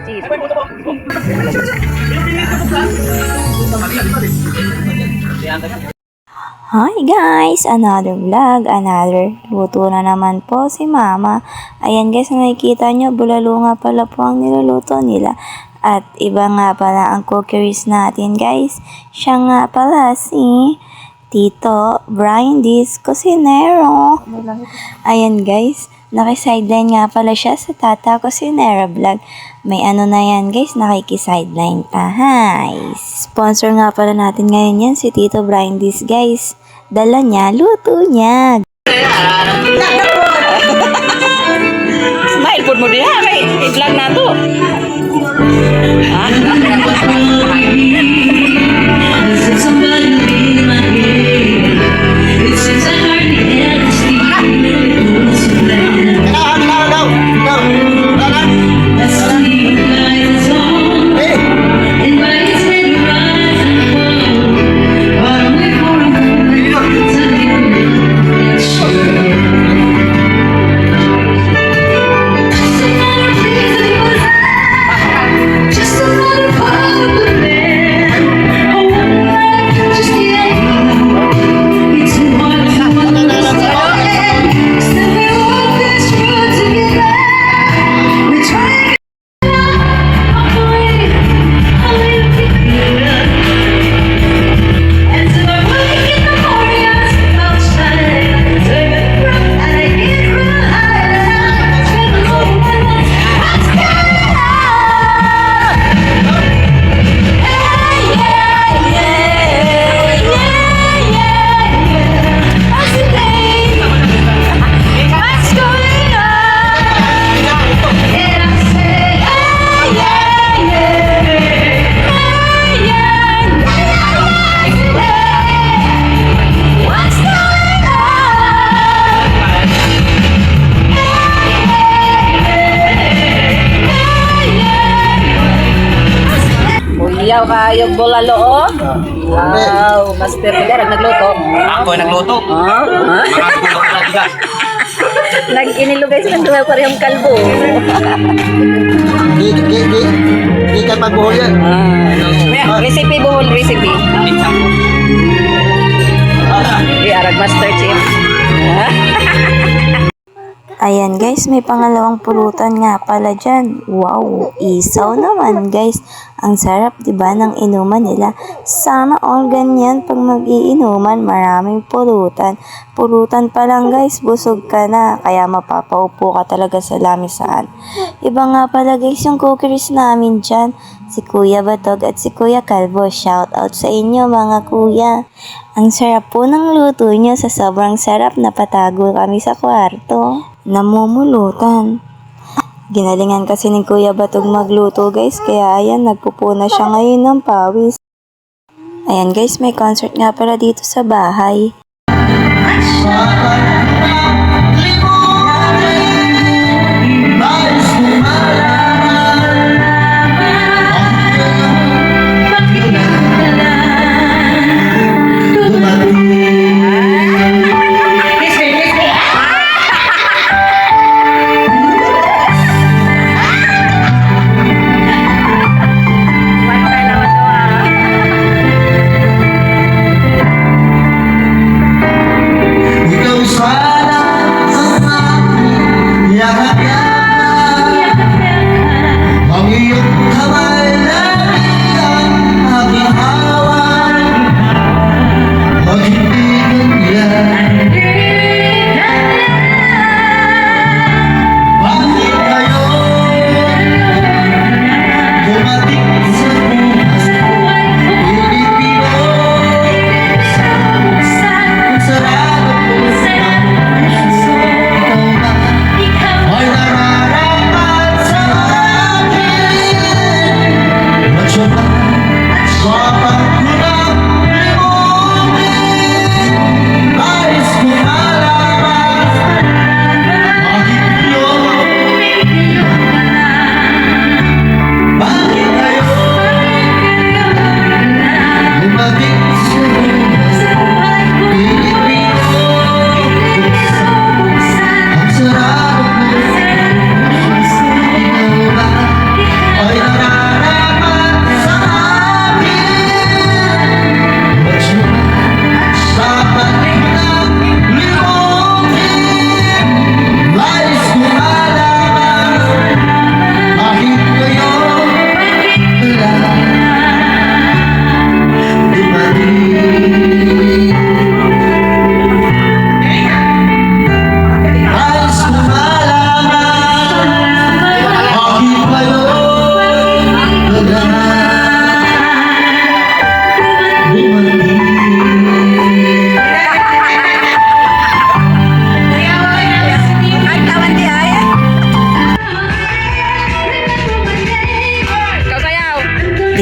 cheese. Hi guys! Another vlog, another luto na naman po si Mama. Ayan guys, nakikita nyo, bulalo nga pala po ang niluluto nila. At iba nga pala ang cookeries natin guys. Siya nga pala si Tito Brian Diz Cocinero. Ayan guys, naki-sideline nga pala siya sa Tata Cocinero vlog. May ano na yan guys, nakiki-sideline pa. Hi! Sponsor nga pala natin ngayon yan, si Tito Brian Diz guys. Dala niya, luto niya. Smile food mo din ha, kay i-vlog na to. Yaw kayo bulalo oh. Wow, master ka nagluto. Ako ay nagluto. Nag-inilugay sa kanila parehong kalbo. Di ka pagbuhol yan. Recipe buhol, recipe. Arag master chef. Ayan guys, may pangalawang pulutan nga pala dyan. Wow, isaw naman guys. Ang sarap diba ng inuman nila. Sana all ganyan pag mag-iinuman, maraming pulutan. Pulutan pa lang guys, busog ka na. Kaya mapapaupo ka talaga sa lamisaan. Iba nga pala guys yung cookeries namin dyan. Si Kuya Batog at si Kuya Calvo. Shout out sa inyo mga kuya. Ang sarap po ng luto nyo. Sa sobrang sarap, napatago kami sa kwarto. Namumulutan. Ginalingan kasi ni Kuya Batog magluto guys, kaya ayan, nagpupuna siya ngayon ng pawis. Ayan guys, may concert nga pala dito sa bahay.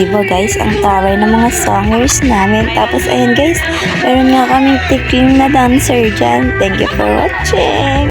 Diba guys, ang taray ng mga songers namin. Tapos ayun guys, meron nga kaming tikling na dancer dyan. Thank you for watching!